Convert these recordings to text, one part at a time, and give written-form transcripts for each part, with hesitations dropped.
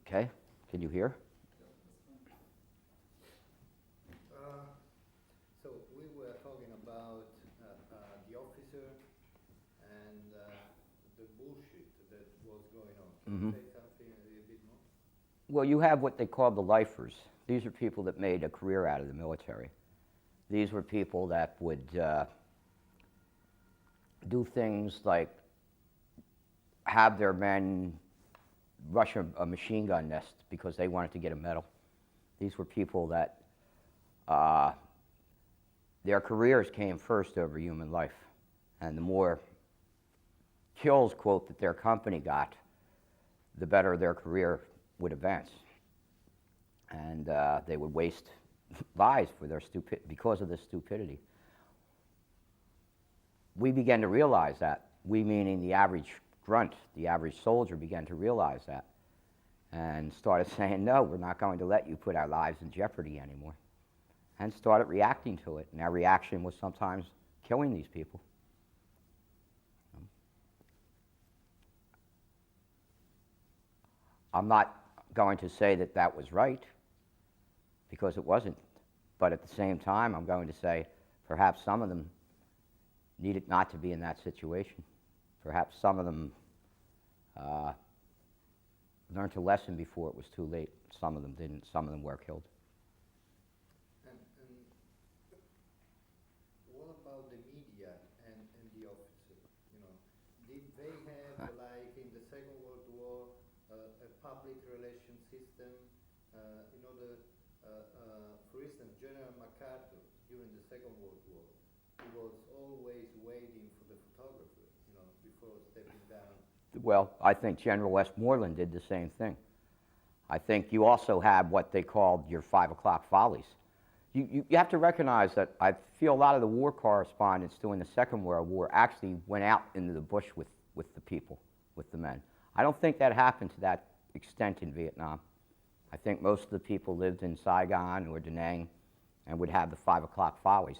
Okay, can you hear? So we were talking about the officer and the bullshit that was going on. Can you say something a little bit more? Well, you have what they call the lifers. These are people that made a career out of the military. These were people that would do things like have their men rush a machine gun nest because they wanted to get a medal. These were people that their careers came first over human life. And the more kills, quote, that their company got, the better their career would advance. And they would waste lives for their because of this stupidity. We began to realize that. We, meaning the average grunt, the average soldier, began to realize that and started saying, no, we're not going to let you put our lives in jeopardy anymore, and started reacting to it. And our reaction was sometimes killing these people. I'm not going to say that that was right, because it wasn't. But at the same time, I'm going to say perhaps some of them needed not to be in that situation. Perhaps some of them learned a lesson before it was too late. Some of them didn't. Some of them were killed. And what about the media and the officers? You know, did they have, like in the Second World War, a public relations system in order, for instance, General MacArthur during the Second World War, he was always waiting for the photographer, you know, before stepping down. Well, I think General Westmoreland did the same thing. I think you also have what they called your 5 o'clock follies. You have to recognize that I feel a lot of the war correspondents during the Second World War actually went out into the bush with the people, with the men. I don't think that happened to that extent in Vietnam. I think most of the people lived in Saigon or Da Nang and would have the 5 o'clock follies.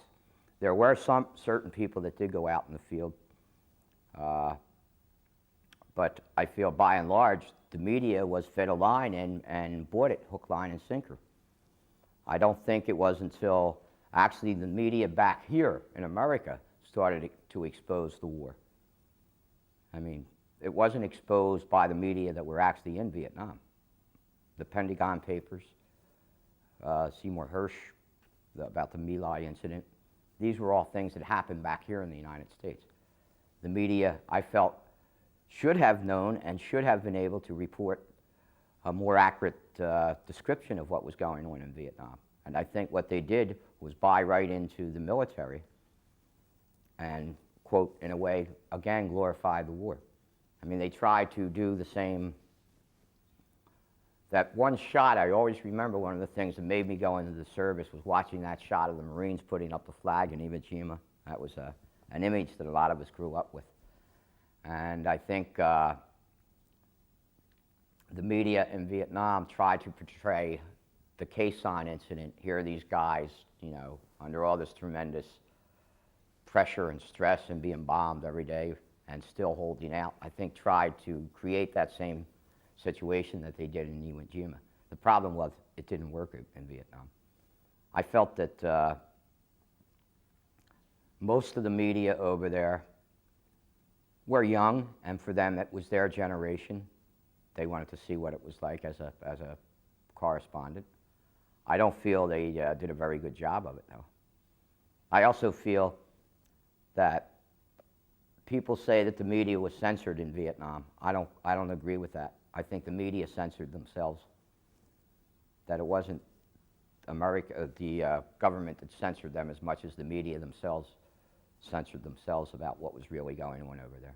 There were some certain people that did go out in the field, but I feel by and large the media was fed a line and bought it hook, line, and sinker. I don't think it was until actually the media back here in America started to expose the war. I mean, it wasn't exposed by the media that were actually in Vietnam. The Pentagon Papers, Seymour Hersh, about the My Lai incident. These were all things that happened back here in the United States. The media, I felt, should have known and should have been able to report a more accurate description of what was going on in Vietnam. And I think what they did was buy right into the military and, quote, in a way, again, glorify the war. I mean, they tried to do the same. That one shot, I always remember one of the things that made me go into the service was watching that shot of the Marines putting up the flag in Iwo Jima. That was an image that a lot of us grew up with. And I think the media in Vietnam tried to portray the Khe Sanh incident. Here are these guys, you know, under all this tremendous pressure and stress and being bombed every day and still holding out. I think tried to create that same situation that they did in Iwo Jima. The problem was it didn't work in Vietnam. I felt that most of the media over there were young, and for them it was their generation. They wanted to see what it was like as a correspondent. I don't feel they did a very good job of it, though. I also feel that people say that the media was censored in Vietnam. I don't agree with that. I think the media censored themselves. That it wasn't America, the government that censored them as much as the media themselves censored themselves about what was really going on over there.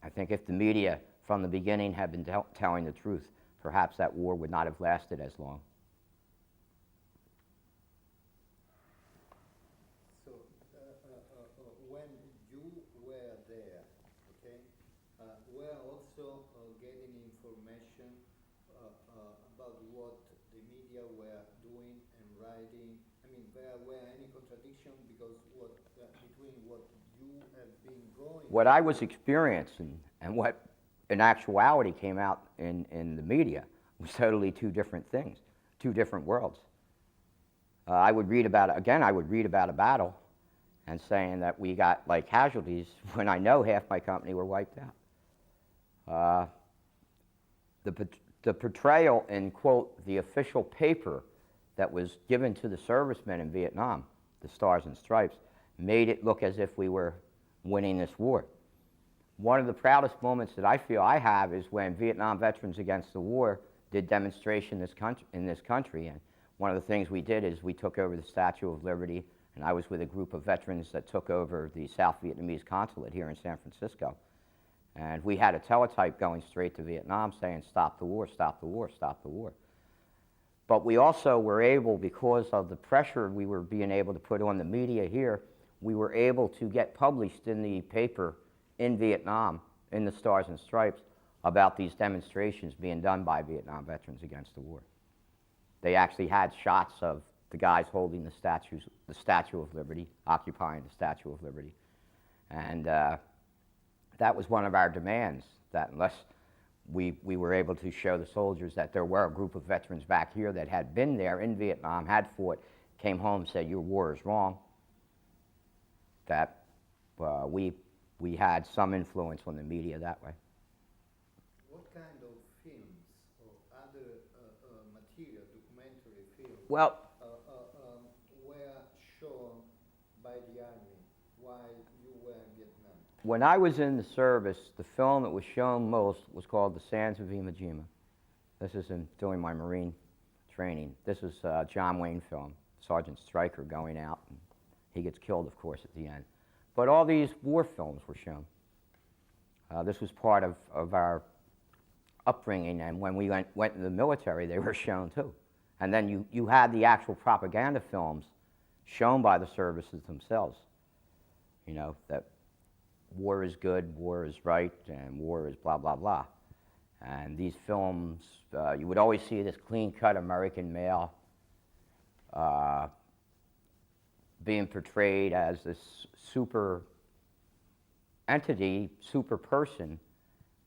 I think if the media from the beginning had been telling the truth, perhaps that war would not have lasted as long. So when you were there, okay, were also getting information about what the media were doing and writing. I mean, there were any contradiction because between what you have been going. What I was experiencing and what in actuality came out in the media, was totally two different things, two different worlds. I would read about a battle and saying that we got like casualties when I know half my company were wiped out. The portrayal in, quote, the official paper that was given to the servicemen in Vietnam, the Stars and Stripes, made it look as if we were winning this war. One of the proudest moments that I feel I have is when Vietnam Veterans Against the War did demonstration in this country. And one of the things we did is we took over the Statue of Liberty, and I was with a group of veterans that took over the South Vietnamese consulate here in San Francisco. And we had a teletype going straight to Vietnam saying, stop the war, stop the war, stop the war. But we also were able, because of the pressure we were being able to put on the media here, we were able to get published in the paper in Vietnam, in the Stars and Stripes, about these demonstrations being done by Vietnam Veterans Against the War. They actually had shots of the guys holding the Statue of Liberty, occupying the Statue of Liberty. And that was one of our demands, that unless we were able to show the soldiers that there were a group of veterans back here that had been there in Vietnam, had fought, came home and said, your war is wrong, that we had some influence on the media that way. What kind of films or other material, documentary films, well, were shown by the Army while you were in Vietnam? When I was in the service, the film that was shown most was called The Sands of Iwo Jima. This is during my Marine training. This is a John Wayne film, Sergeant Stryker going out, and he gets killed, of course, at the end. But all these war films were shown. This was part of our upbringing, and when we went in the military, they were shown too. And then you had the actual propaganda films shown by the services themselves. You know, that war is good, war is right, and war is blah, blah, blah. And these films, you would always see this clean-cut American male being portrayed as this super entity, super person,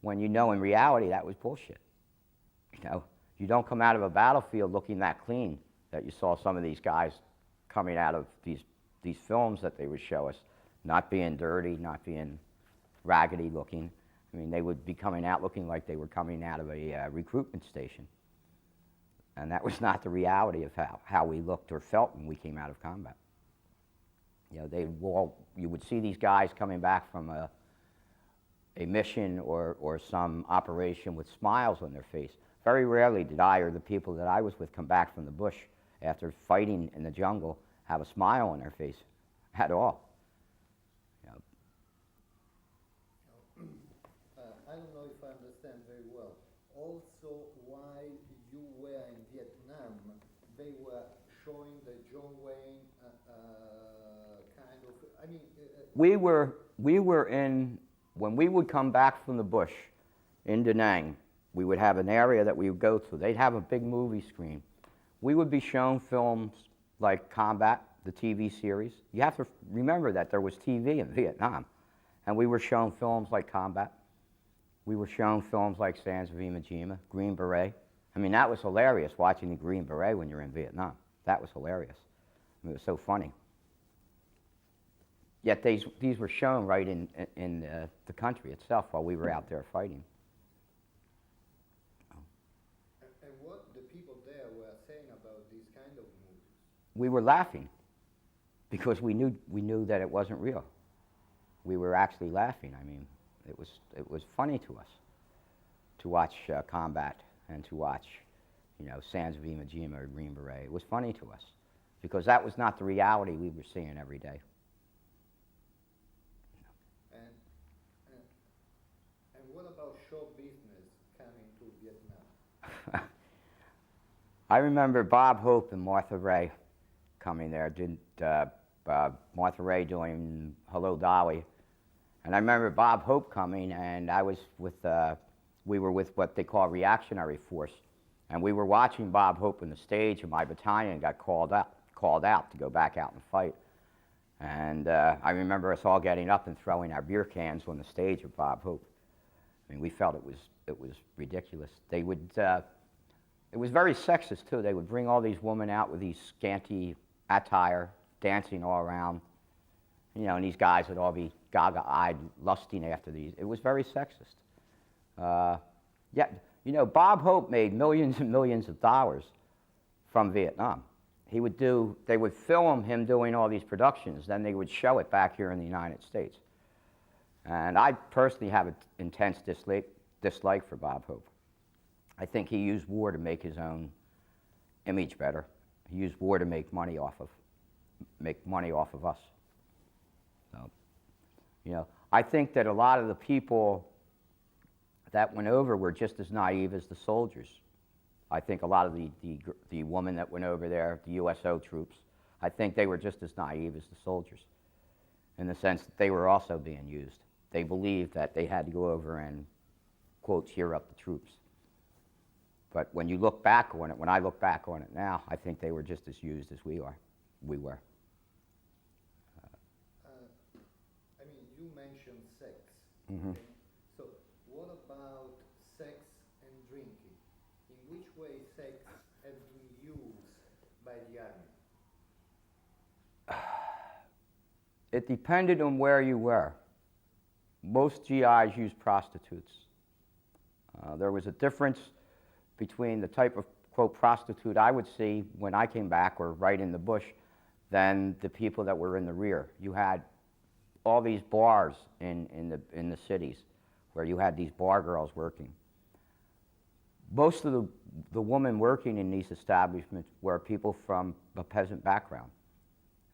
when you know in reality that was bullshit. You know, you don't come out of a battlefield looking that clean that you saw some of these guys coming out of these films that they would show us, not being dirty, not being raggedy looking. I mean, they would be coming out looking like they were coming out of a recruitment station. And that was not the reality of how we looked or felt when we came out of combat. You know, you would see these guys coming back from a mission or some operation with smiles on their face. Very rarely did I or the people that I was with come back from the bush after fighting in the jungle have a smile on their face at all. You know. I don't know if I understand very well. Also, while you were in Vietnam, they were showing the John Wayne kind of. I mean, we were in, when we would come back from the bush in Da Nang, we would have an area that we would go to. They'd have a big movie screen. We would be shown films like Combat, the TV series. You have to remember that there was TV in Vietnam, and we were shown films like Combat. We were shown films like Sands of Iwo Jima, Green Beret. I mean, that was hilarious, watching the Green Beret when you're in Vietnam. That was hilarious. I mean, it was so funny. Yet these were shown right in the country itself while we were out there fighting. And what the people there were saying about these kind of movies? We were laughing because we knew that it wasn't real. We were actually laughing. I mean, it was funny to us to watch Combat and to watch, you know, Sands of Iwo Jima or Green Beret. It was funny to us because that was not the reality we were seeing every day. And what about show business coming to Vietnam? I remember Bob Hope and Martha Ray coming there. Martha Ray doing Hello, Dolly. And I remember Bob Hope coming, and I was with, we were with what they call reactionary force. And we were watching Bob Hope on the stage, and my battalion got called out to go back out and fight. And I remember us all getting up and throwing our beer cans on the stage of Bob Hope. I mean, we felt it was ridiculous. They would It was very sexist, too. They would bring all these women out with these scanty attire, dancing all around. You know, and these guys would all be gaga-eyed, lusting after these. It was very sexist. Yeah, you know, Bob Hope made millions and millions of dollars from Vietnam. They would film him doing all these productions, then they would show it back here in the United States. And I personally have an intense dislike for Bob Hope. I think he used war to make his own image better. He used war to make money off of us. So, you know, I think that a lot of the people that went over were just as naive as the soldiers. I think a lot of the women that went over there, the USO troops, I think they were just as naive as the soldiers, in the sense that they were also being used. They believed that they had to go over and, quote, cheer up the troops. But when you look back on it, when I look back on it now, I think they were just as used as we were. I mean, you mentioned sex. Mm-hmm. Okay? So what about sex and drinking? In which way sex has been used by the Army? It depended on where you were. Most GIs used prostitutes. There was a difference between the type of, quote, prostitute I would see when I came back or right in the bush than the people that were in the rear. You had all these bars in the cities where you had these bar girls working. Most of the women working in these establishments were people from a peasant background,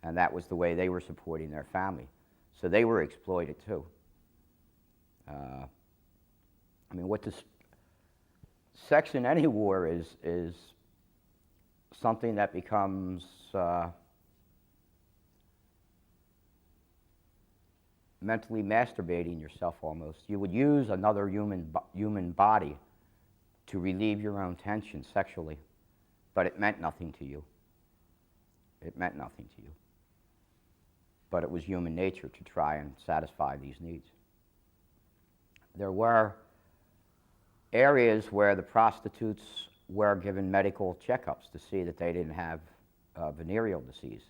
and that was the way they were supporting their family. So they were exploited too. I mean, what does sex in any war is something that becomes mentally masturbating yourself almost. You would use another human body to relieve your own tension sexually, but it meant nothing to you. It meant nothing to you. But it was human nature to try and satisfy these needs. There were areas where the prostitutes were given medical checkups to see that they didn't have venereal disease.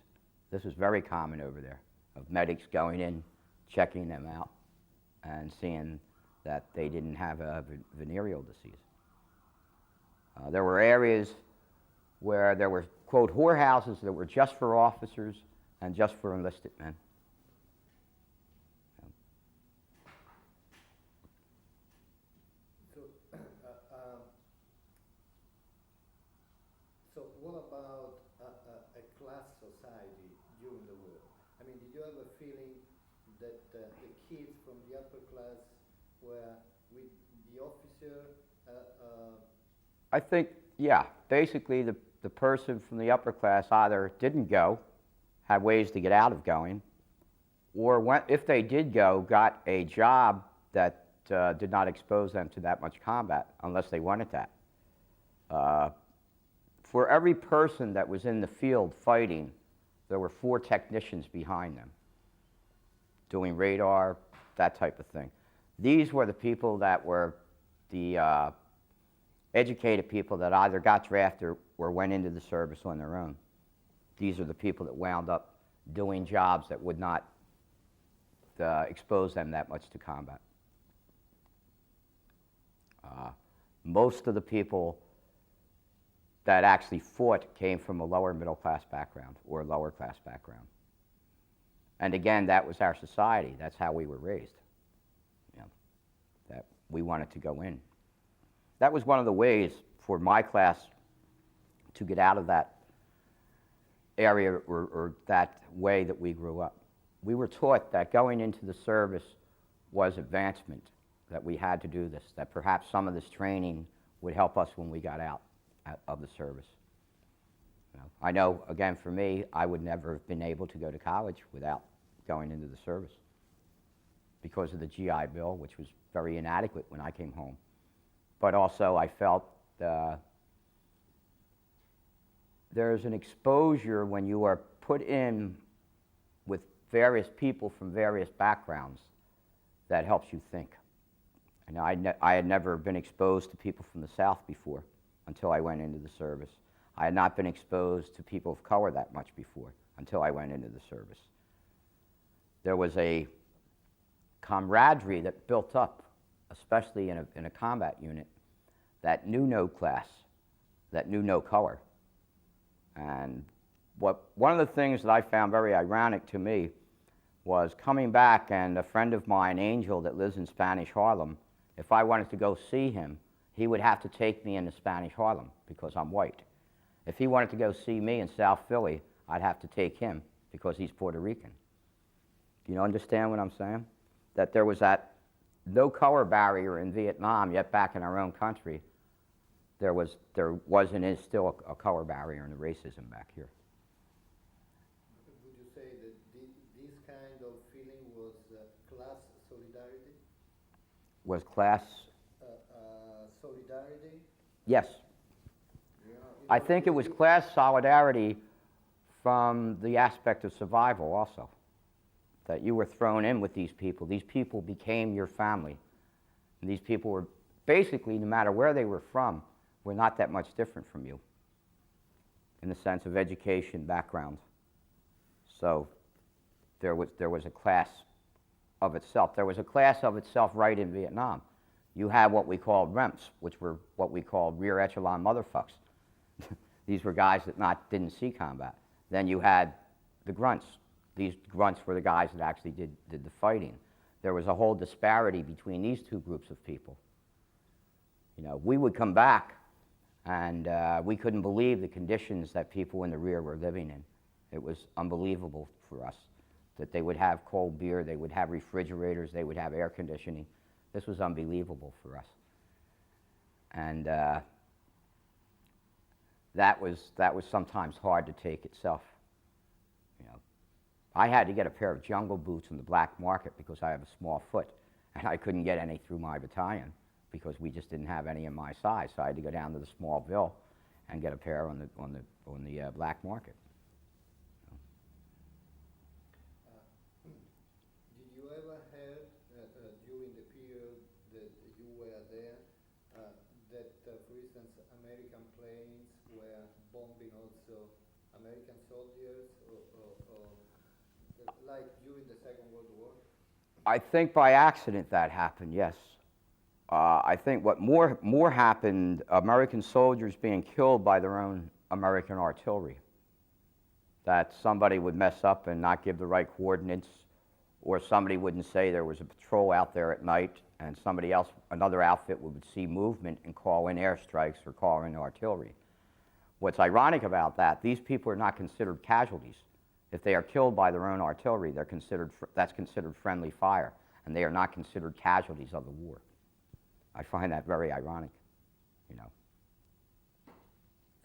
This was very common over there, of medics going in, checking them out, and seeing that they didn't have a venereal disease. There were areas where there were, quote, whorehouses that were just for officers and just for enlisted men. So what about a class society during the war? I mean, did you have a feeling that the kids from the upper class were with the officer? I think, yeah, basically the person from the upper class either didn't go, had ways to get out of going, or went, if they did go, got a job that did not expose them to that much combat, unless they wanted that. For every person that was in the field fighting, there were 4 technicians behind them, doing radar, that type of thing. These were the people that were the educated people that either got drafted or went into the service on their own. These are the people that wound up doing jobs that would not expose them that much to combat. Most of the people that actually fought came from a lower middle class background or a lower class background. And again, that was our society. That's how we were raised. You know, that we wanted to go in. That was one of the ways for my class to get out of that area or that way that we grew up. We were taught that going into the service was advancement, that we had to do this, that perhaps some of this training would help us when we got out of the service. You know, I know, again, for me, I would never have been able to go to college without going into the service because of the GI Bill, which was very inadequate when I came home. But also I felt there's an exposure when you are put in with various people from various backgrounds that helps you think. And I had never been exposed to people from the South before. until I went into the service. I had not been exposed to people of color that much before until I went into the service. There was a camaraderie that built up, especially in a combat unit, that knew no class, that knew no color. And one of the things that I found very ironic to me was coming back, and a friend of mine, Angel, that lives in Spanish Harlem, if I wanted to go see him, he would have to take me into Spanish Harlem because I'm white. If he wanted to go see me in South Philly, I'd have to take him because he's Puerto Rican. Do you understand what I'm saying? That there was that no color barrier in Vietnam, yet back in our own country, there was and is still a color barrier and a racism back here. Would you say that this kind of feeling was class solidarity? Was class? Solidarity? Yes. I think it was class solidarity from the aspect of survival also. That you were thrown in with these people. These people became your family. And these people were basically, no matter where they were from, were not that much different from you in the sense of education, background. So there was a class of itself. There was a class of itself right in Vietnam. You had what we called REMPs, which were what we called rear echelon motherfucks. These were guys that didn't see combat. Then you had the grunts. These grunts were the guys that actually did the fighting. There was a whole disparity between these two groups of people. We would come back, and we couldn't believe the conditions that people in the rear were living in. It was unbelievable for us that they would have cold beer, they would have refrigerators, they would have air conditioning. This was unbelievable for us. And that was sometimes hard to take itself. I had to get a pair of jungle boots in the black market because I have a small foot, and I couldn't get any through my battalion because we just didn't have any in my size. So I had to go down to the Smallville and get a pair on the black market. Did you ever heard during the period that you were there that, for instance, American planes were bombing also American soldiers, or like during the Second World War? I think by accident that happened, yes. I think what more happened, American soldiers being killed by their own American artillery. That somebody would mess up and not give the right coordinates, or somebody wouldn't say there was a patrol out there at night, and somebody else, another outfit, would see movement and call in airstrikes or call in artillery. What's ironic about that, these people are not considered casualties. If they are killed by their own artillery, that's considered friendly fire, and they are not considered casualties of the war. I find that very ironic,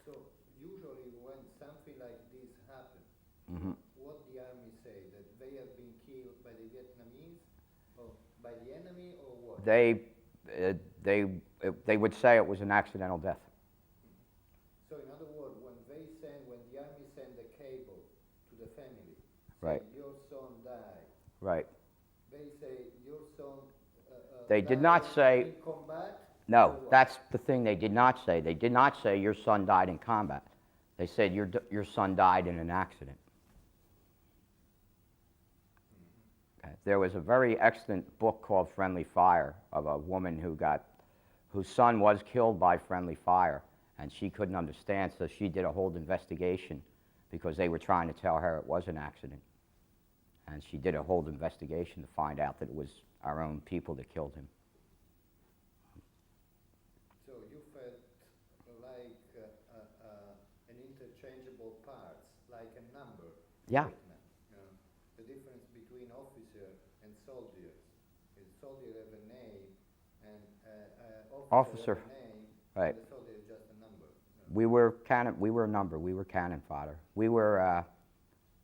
So usually when something like this happens, Mm-hmm. what the Army say, that they have been killed by the Vietnamese, or by the enemy, or what? They would say it was an accidental death. So in other words, when the Army send a cable to the family, Right. say your son died, Right. they say your son They did not say. in combat? No, or what? that's the thing they did not say. They did not say your son died in combat. They said your son died in an accident. Okay. There was a very excellent book called Friendly Fire of a woman whose son was killed by friendly fire, and she couldn't understand, so she did a whole investigation because they were trying to tell her it was an accident. And she did a whole investigation to find out that it was our own people that killed him. So you felt like an interchangeable parts, like a number. Yeah. treatment, the difference between officer and soldiers. The soldier have a name, and officer have a name, Right. and the soldier is just a number. We were a number. We were cannon fodder. We were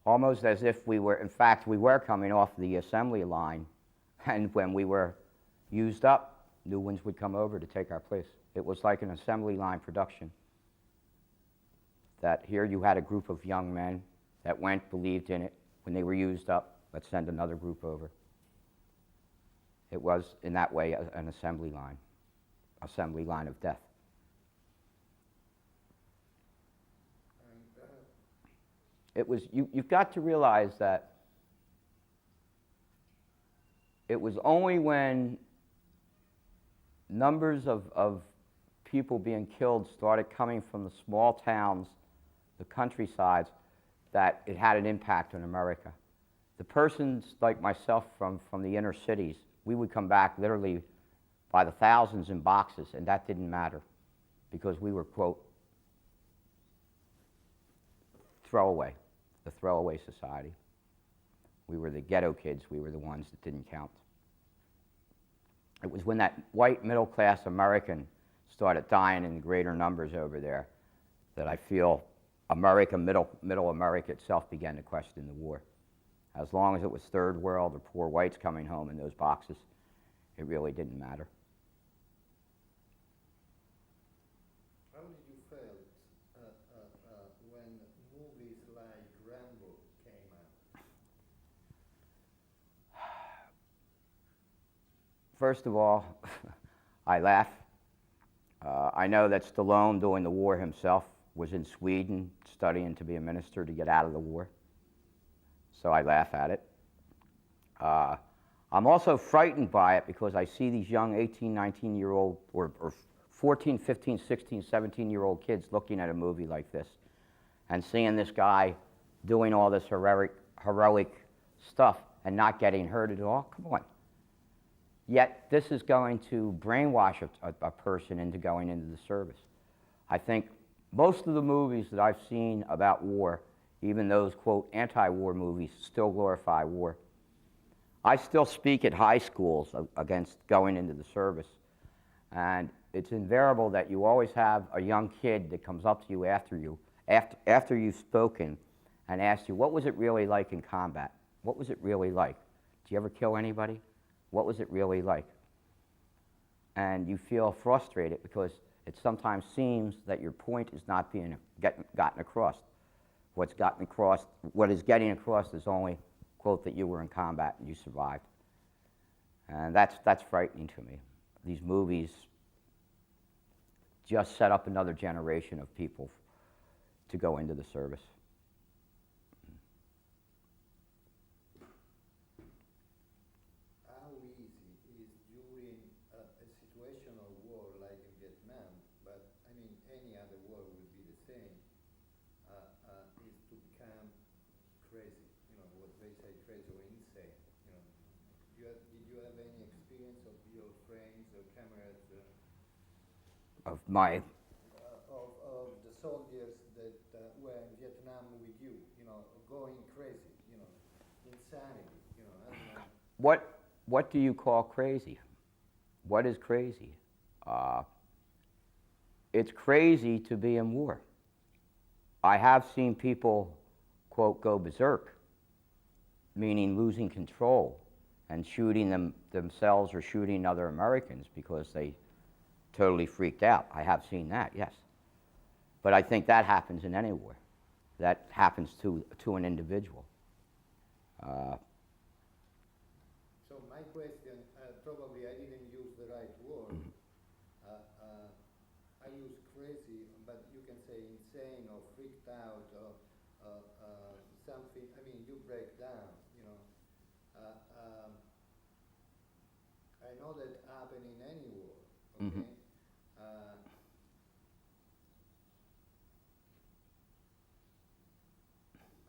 almost as if we were, in fact, we were coming off the assembly line, and when we were used up, new ones would come over to take our place. It was like an assembly line production. That here you had a group of young men that believed in it. When they were used up, let's send another group over. It was, in that way, an assembly line of death. it was, you've got to realize that it was only when numbers of people being killed started coming from the small towns, the countrysides, that it had an impact on America. The persons like myself from the inner cities, we would come back literally by the thousands in boxes, and that didn't matter because we were, quote, the throwaway society. We were the ghetto kids. We were the ones that didn't count. It was when that white middle-class American started dying in greater numbers over there that I feel America, middle America itself began to question the war. As long as it was third world or poor whites coming home in those boxes, it really didn't matter. How did you feel when movies like Rambo came out? First of all, I laugh. I know that Stallone, during the war himself, was in Sweden studying to be a minister to get out of the war. So I laugh at it. I'm also frightened by it because I see these young 18, 19-year-old or 14, 15, 16, 17-year-old kids looking at a movie like this and seeing this guy doing all this heroic stuff and not getting hurt at all. Come on. Yet this is going to brainwash a person into going into the service. I think most of the movies that I've seen about war, even those, quote, anti-war movies, still glorify war. I still speak at high schools against going into the service. And it's invariable that you always have a young kid that comes up to you after you've spoken and asks you, what was it really like in combat? What was it really like? Did you ever kill anybody? What was it really like? And you feel frustrated because it sometimes seems that your point is not being gotten across. What is getting across is only, quote, that you were in combat and you survived. And that's frightening to me. These movies just set up another generation of people to go into the service. How easy is during a situation of war like in Vietnam, but I mean any other war would be the same, is to become crazy, you know, what they say crazy or insane, you know. Did you have any experience of your friends or comrades Of my... of the soldiers that were in Vietnam with you, you know, going crazy, you know, insanity, you know, I don't know. What do you call crazy? What is crazy? It's crazy to be in war. I have seen people, quote, go berserk, meaning losing control and shooting themselves or shooting other Americans because they totally freaked out. I have seen that, yes. But I think that happens in any war. That happens to an individual. So my question, probably I didn't use the right word. I use crazy, but you can say insane or freaked out or something. I mean, you break down, you know. I know that happens in any war, okay? Mm-hmm.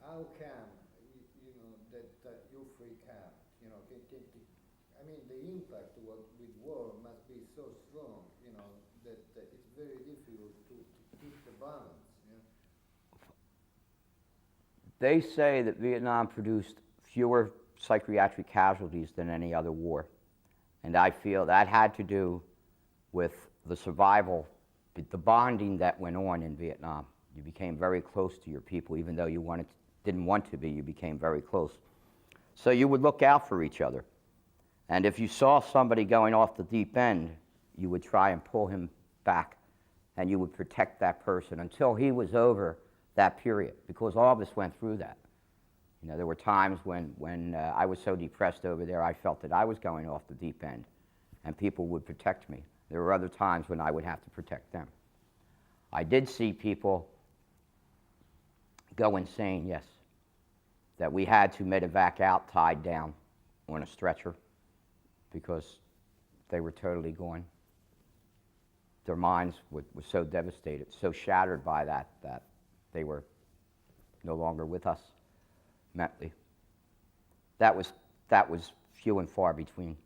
How come, you know, that you freak out? You know, I mean, the impact with war must be so strong, you know, that it's very difficult to keep the balance. You know? They say that Vietnam produced fewer psychiatric casualties than any other war. And I feel that had to do with the survival, the bonding that went on in Vietnam. You became very close to your people, even though you didn't want to be, you became very close. So you would look out for each other. And if you saw somebody going off the deep end, you would try and pull him back, and you would protect that person until he was over that period, because all of us went through that. You know, there were times when I was so depressed over there, I felt that I was going off the deep end, and people would protect me. There were other times when I would have to protect them. I did see people go insane, yes. That we had to medevac out tied down on a stretcher because they were totally gone. Their minds were so devastated, so shattered by that they were no longer with us mentally. That was few and far between.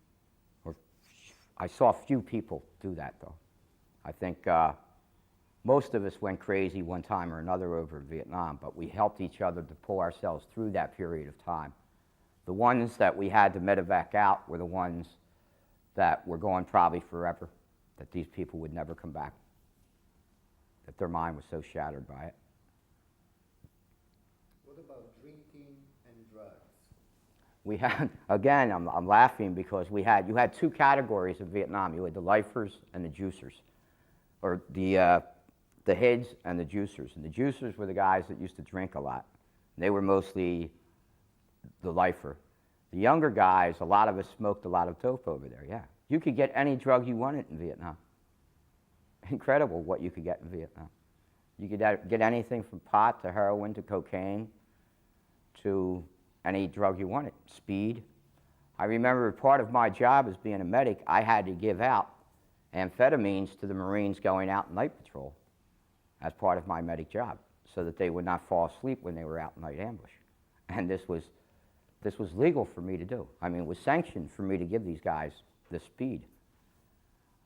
I saw few people do that, though. I think most of us went crazy one time or another over Vietnam, but we helped each other to pull ourselves through that period of time. The ones that we had to medevac out were the ones that were gone probably forever, that these people would never come back, that their mind was so shattered by it. What about drinking and drugs? We had, again, I'm laughing because you had two categories in Vietnam. You had the lifers and the juicers, or the heads and the juicers. And the juicers were the guys that used to drink a lot. They were mostly the lifer. The younger guys, a lot of us smoked a lot of dope over there, yeah. You could get any drug you wanted in Vietnam. Incredible what you could get in Vietnam. You could get anything from pot to heroin to cocaine to any drug you wanted, speed. I remember part of my job as being a medic, I had to give out amphetamines to the Marines going out night patrol as part of my medic job so that they would not fall asleep when they were out in night ambush. And this was legal for me to do. I mean, it was sanctioned for me to give these guys the speed.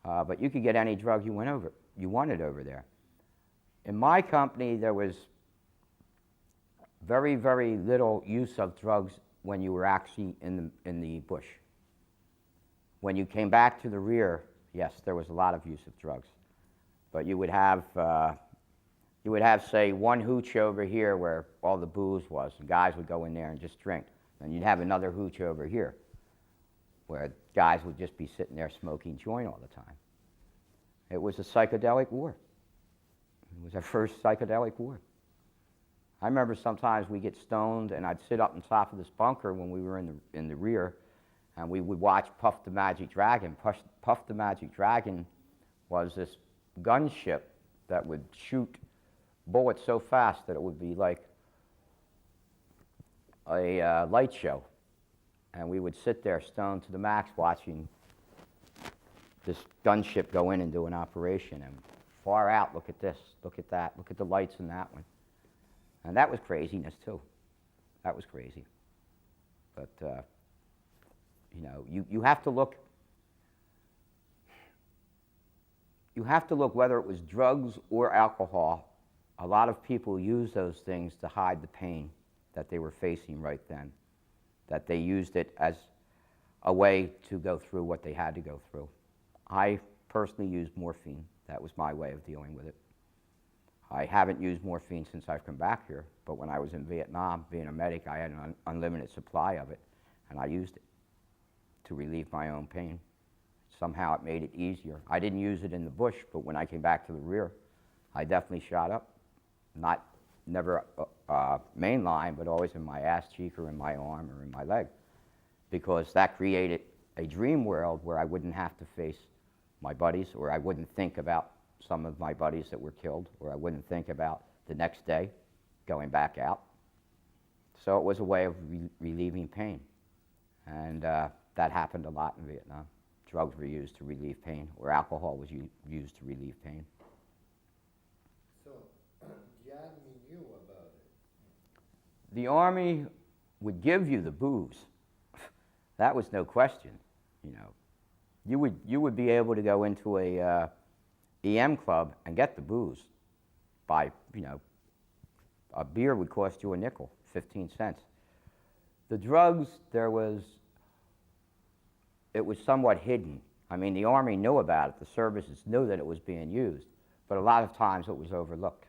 But you could get any drug you wanted over there. In my company, there was very, very little use of drugs when you were actually in the bush. When you came back to the rear, yes, there was a lot of use of drugs. But you would have, say, one hooch over here where all the booze was, and guys would go in there and just drink. And you'd have another hooch over here where guys would just be sitting there smoking joint all the time. It was a psychedelic war. It was our first psychedelic war. I remember sometimes we get stoned, and I'd sit up on top of this bunker when we were in the rear, and we would watch Puff the Magic Dragon. Puff the Magic Dragon was this gunship that would shoot bullets so fast that it would be like a light show. And we would sit there stoned to the max watching this gunship go in and do an operation. And far out, look at this, look at that, look at the lights in that one. And that was craziness too. That was crazy. But, you have to look. You have to look whether it was drugs or alcohol. A lot of people use those things to hide the pain that they were facing right then, that they used it as a way to go through what they had to go through. I personally used morphine. That was my way of dealing with it. I haven't used morphine since I've come back here, but when I was in Vietnam, being a medic, I had an unlimited supply of it, and I used it to relieve my own pain. Somehow it made it easier. I didn't use it in the bush, but when I came back to the rear, I definitely shot up. Never mainline, but always in my ass cheek or in my arm or in my leg, because that created a dream world where I wouldn't have to face my buddies, or I wouldn't think about some of my buddies that were killed, or I wouldn't think about the next day going back out. So it was a way of relieving pain, and that happened a lot in Vietnam. Drugs were used to relieve pain, or alcohol was used to relieve pain. So the Army knew about it. The Army would give you the booze. That was no question. You would be able to go into a EM club and get the booze. A beer would cost you a nickel, 15 cents. The drugs, it was somewhat hidden. I mean, the Army knew about it. The services knew that it was being used, but a lot of times it was overlooked.